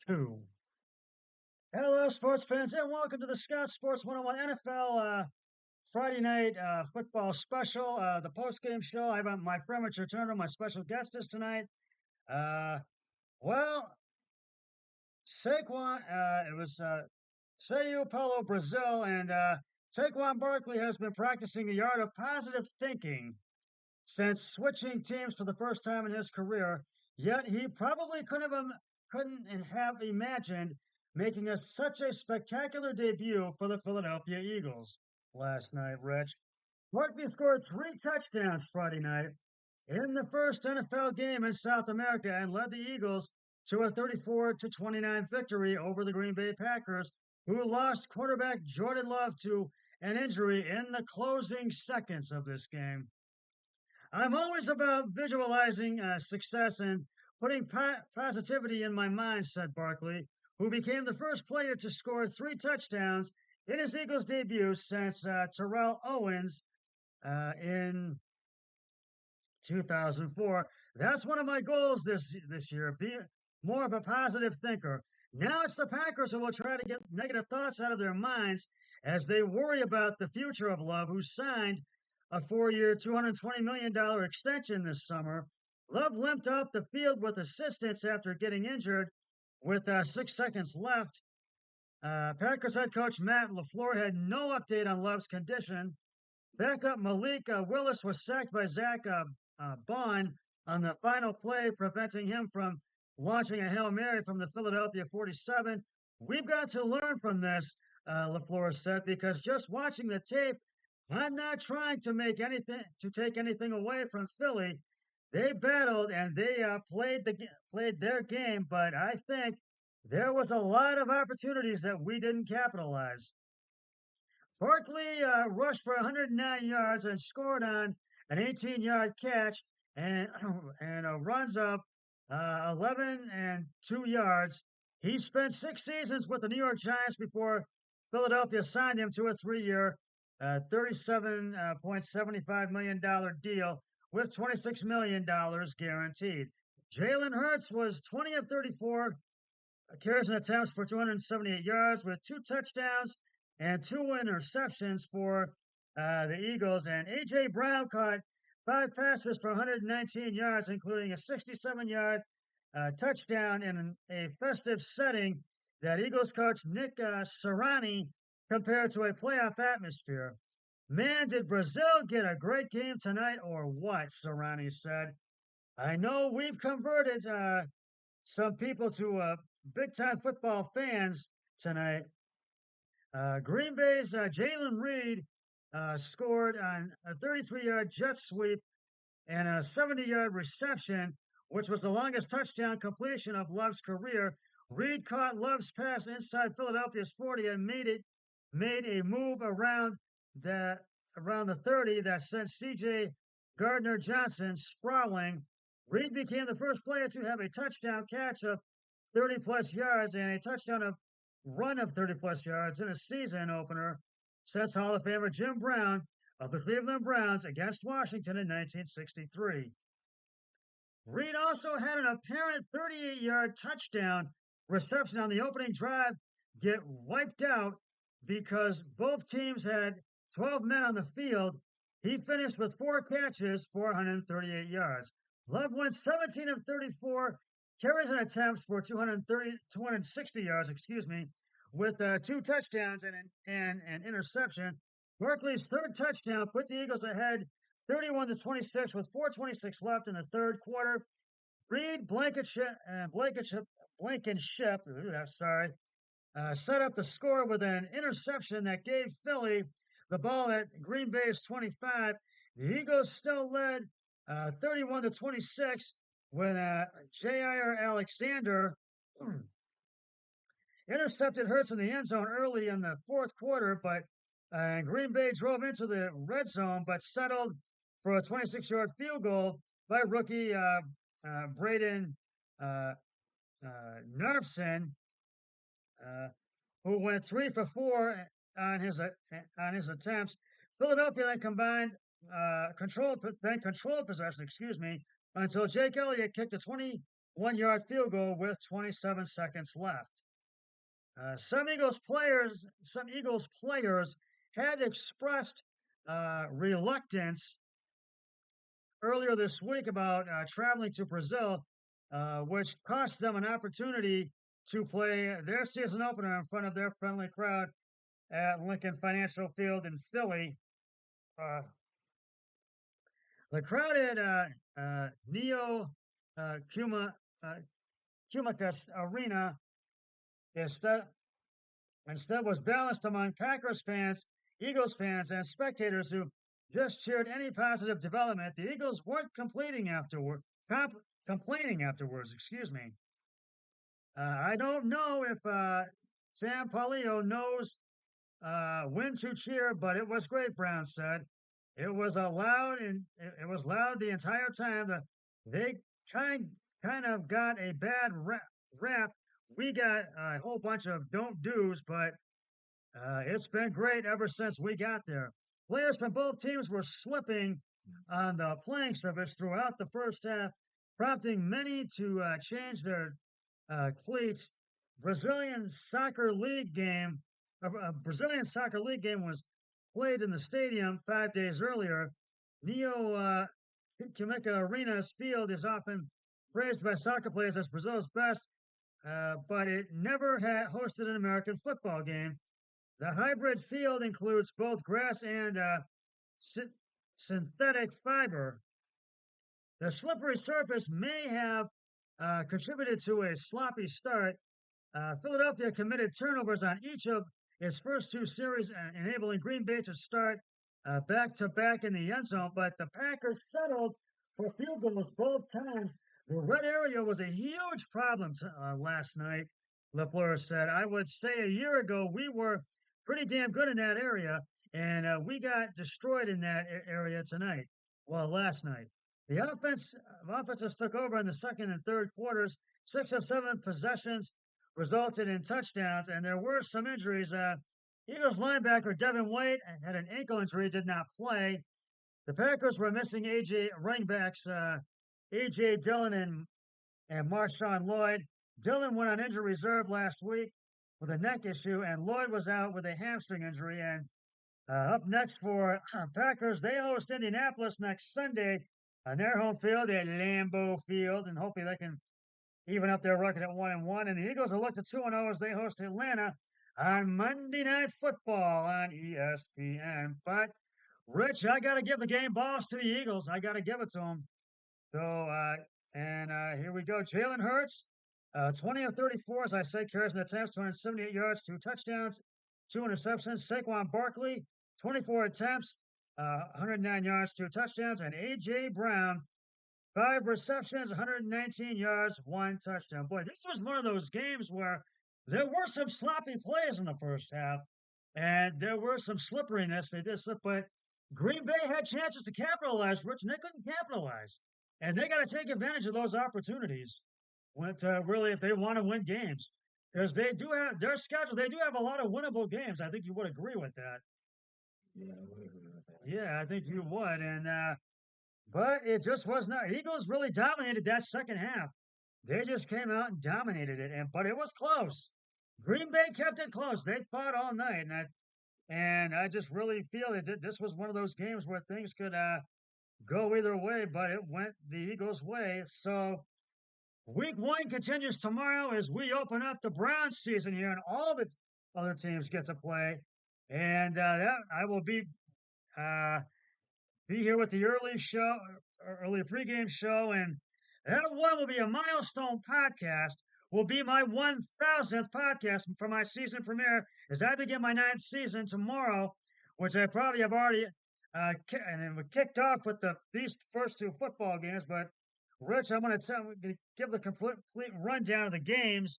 Two. Hello, sports fans, and welcome to the Scott Sports 101 NFL Friday night football special, the post-game show. I have my friend Richard Turner, my special guest is tonight. Uh, well, Saquon, it was Sao Paulo, Brazil, and Saquon Barkley has been practicing the art of positive thinking since switching teams for the first time in his career. Yet he probably couldn't have imagined making such a spectacular debut for the Philadelphia Eagles last night, Rich. Barkley scored three touchdowns Friday night in the first NFL game in South America and led the Eagles to a 34-29 victory over the Green Bay Packers, who lost quarterback Jordan Love to an injury in the closing seconds of this game. I'm always about visualizing success and putting positivity in my mind, said Barkley, who became the first player to score three touchdowns in his Eagles debut since Terrell Owens in 2004. That's one of my goals this year. Be more of a positive thinker. Now it's the Packers who will try to get negative thoughts out of their minds as they worry about the future of Love, who signed a 4-year, $220 million extension this summer. Love limped off the field with assistance after getting injured with 6 seconds left. Packers head coach Matt LaFleur had no update on Love's condition. Backup Malik Willis was sacked by Zach Bond on the final play, preventing him from launching a Hail Mary from the Philadelphia 47. We've got to learn from this, LaFleur said, because just watching the tape, I'm not trying to take anything away from Philly. They battled and they played their game, but I think there was a lot of opportunities that we didn't capitalize. Barkley rushed for 109 yards and scored on an 18-yard catch and runs up 11 and 2 yards. He spent 6 seasons with the New York Giants before Philadelphia signed him to a 3-year, $37.75 million deal with $26 million guaranteed. Jalen Hurts was 20 of 34 carries and attempts for 278 yards with two touchdowns and two interceptions for the Eagles. And A.J. Brown caught five passes for 119 yards, including a 67-yard touchdown in a festive setting that Eagles coach Nick Sirianni compared to a playoff atmosphere. Man, did Brazil get a great game tonight or what? Sirianni said. I know we've converted some people to big time football fans tonight. Green Bay's Jalen Reed scored on a 33-yard jet sweep and a 70-yard reception, which was the longest touchdown completion of Love's career. Reed caught Love's pass inside Philadelphia's 40 and made a move around the 30 that sent C.J. Gardner Johnson sprawling. Reed became the first player to have a touchdown catch of 30 plus yards and a touchdown of run of 30 plus yards in a season opener since Hall of Famer Jim Brown of the Cleveland Browns against Washington in 1963. Reed also had an apparent 38-yard touchdown reception on the opening drive get wiped out because both teams had 12 men on the field. He finished with four catches, 438 yards. Love went 17 of 34 carries and attempts for 260 yards, with two touchdowns and an interception. Barkley's third touchdown put the Eagles ahead 31-26 with 4:26 left in the third quarter. Reed Blankenship, set up the score with an interception that gave Philly the ball at Green Bay's 25. The Eagles still led 31-26 when Jair Alexander intercepted Hurts in the end zone early in the fourth quarter, but Green Bay drove into the red zone but settled for a 26-yard field goal by rookie Braden Nerfson, who went 3 for 4 on his attempts. Philadelphia then controlled possession, until Jake Elliott kicked a 1-yard field goal with 27 seconds left. Some Eagles players had expressed reluctance earlier this week about traveling to Brazil, which cost them an opportunity to play their season opener in front of their friendly crowd at Lincoln Financial Field in Philly. Uh, the crowded Neo Cuma Cumacus Arena instead instead was balanced among Packers fans, Eagles fans, and spectators who just cheered any positive development. The Eagles weren't complaining afterwards. Excuse me. I don't know if Sam Palio knows when to cheer, but it was great. Brown said it was it was loud the entire time. They kind kind of got a bad rap. We got a whole bunch of don't do's, but it's been great ever since we got there. Players from both teams were slipping on the playing surface throughout the first half, prompting many to change their cleats. Brazilian soccer league game, a Brazilian soccer league game was played in the stadium 5 days earlier. Neo Quimica Arena's field is often praised by soccer players as Brazil's best, but it never had hosted an American football game. The hybrid field includes both grass and sy- synthetic fiber. The slippery surface may have contributed to a sloppy start. Philadelphia committed turnovers on each of its first two series, enabling Green Bay to start back to back in the end zone, but the Packers settled for field goals both times. The red area was a huge problem last night, LaFleur said. I would say a year ago we were pretty damn good in that area, and we got destroyed in that area tonight. Well, last night. The offenses took over in the second and third quarters. 6 of 7 possessions resulted in touchdowns, and there were some injuries. Eagles linebacker Devin White had an ankle injury, did not play. The Packers were missing running backs AJ Dillon and Marshawn Lloyd. Dillon went on injury reserve last week with a neck issue, and Lloyd was out with a hamstring injury. And up next for Packers, they host Indianapolis next Sunday on their home field at Lambeau Field, and hopefully they can even up their record at 1-1. And the Eagles are looked at 2-0 as they host Atlanta on Monday Night Football on ESPN. But Rich, I got to give the game balls to the Eagles. I got to give it to them. So, here we go. Jalen Hurts, 20 of 34, as I said, carries and attempts, 278 yards, 2 touchdowns, 2 interceptions. Saquon Barkley, 24 attempts, 109 yards, 2 touchdowns. And A.J. Brown, 5 receptions, 119 yards, 1 touchdown. Boy, this was one of those games where there were some sloppy plays in the first half, and there were some slipperiness. They did slip, but Green Bay had chances to capitalize, Rich, and they couldn't capitalize. And they got to take advantage of those opportunities when really if they want to win games. Because they do have their schedule, they do have a lot of winnable games. I think you would agree with that. Yeah, I would agree with that. Yeah, I think you would. And but it just was not. Eagles really dominated that second half. They just came out and dominated it, but it was close. Green Bay kept it close. They fought all night, and I just really feel that this was one of those games where things could go either way, but it went the Eagles' way. So week 1 continues tomorrow as we open up the Browns season here, and all the other teams get to play. And that I will uh, be here with the early pregame show, and that one will be a milestone podcast. Will be my 1,000th podcast for my season premiere as I begin my 9th season tomorrow, which I probably have already and we kicked off with these first 2 football games. But Rich, I'm going to give the complete rundown of the games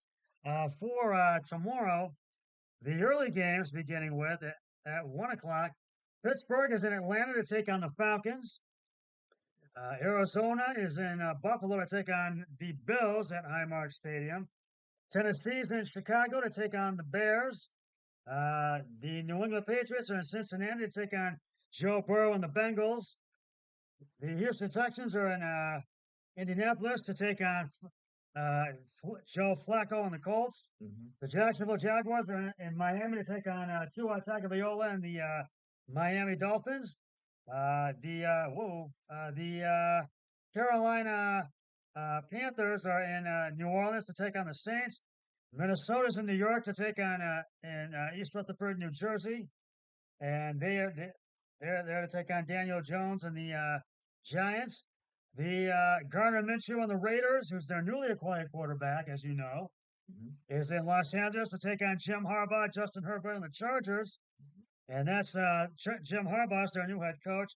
for tomorrow. The early games beginning with at 1 o'clock. Pittsburgh is in Atlanta to take on the Falcons. Arizona is in Buffalo to take on the Bills at Highmark Stadium. Tennessee is in Chicago to take on the Bears. The New England Patriots are in Cincinnati to take on Joe Burrow and the Bengals. The Houston Texans are in Indianapolis to take on Joe Flacco and the Colts. Mm-hmm. The Jacksonville Jaguars are in Miami to take on Tua Tagovailoa and the Miami Dolphins. The Carolina Panthers are in New Orleans to take on the Saints. Minnesota's in New York to take on in East Rutherford, New Jersey, and they're there to take on Daniel Jones and the Giants. The Gardner Minshew and the Raiders, who's their newly acquired quarterback, as you know, Mm-hmm. is in Los Angeles to take on Jim Harbaugh, Justin Herbert, and the Chargers. And that's Jim Harbaugh's their new head coach.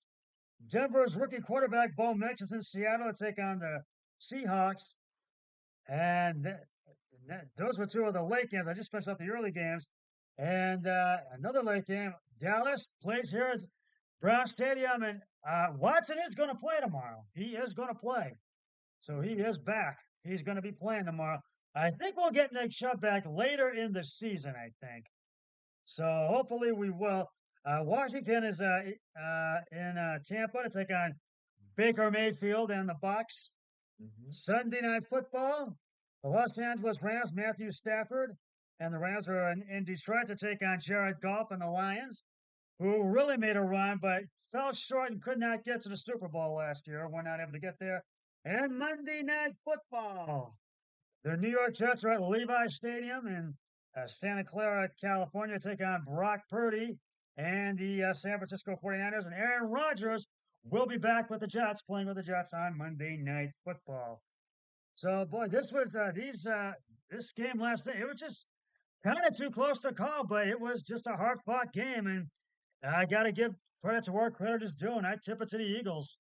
Denver's rookie quarterback Bo Nix is in Seattle to take on the Seahawks. And those were two of the late games. I just finished up the early games. And another late game, Dallas plays here at Brown Stadium. And Watson is going to play tomorrow. He is going to play. So he is back. He's going to be playing tomorrow. I think we'll get Nick Chubb back later in the season, I think. So hopefully we will. Washington is in Tampa to take on Baker Mayfield and the Bucks. Mm-hmm. Sunday Night Football, the Los Angeles Rams, Matthew Stafford, and the Rams are in Detroit to take on Jared Goff and the Lions, who really made a run but fell short and could not get to the Super Bowl last year. We're not able to get there. And Monday Night Football, the New York Jets are at Levi Stadium in Santa Clara, California, to take on Brock Purdy and the San Francisco 49ers. And Aaron Rodgers will be back with the Jets, playing with the Jets on Monday Night Football. So, boy, this was this game last night. It was just kind of too close to call, but it was just a hard fought game, and I got to give credit to where credit is due, and I tip it to the Eagles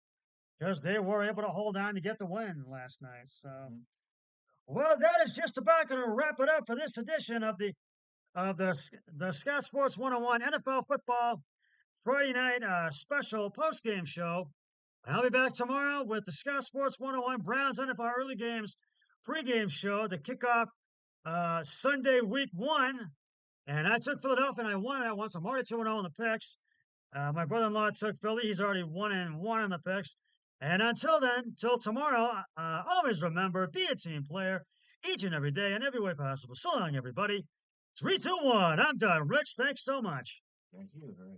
because they were able to hold on to get the win last night. So, well, that is just about going to wrap it up for this edition of the Scott Sports 101 NFL Football Friday night special post game show. I'll be back tomorrow with the Scott Sports 101 Browns NFL Early Games pregame show to kick off Sunday Week 1. And I took Philadelphia and I won. I won. So I'm already 2-0 in the picks. My brother-in-law took Philly. He's already 1-1 in the picks. And until then, till tomorrow, always remember, be a team player each and every day in every way possible. So long, everybody. 3, 2, 1. I'm done. Rich, thanks so much. Thank you. Very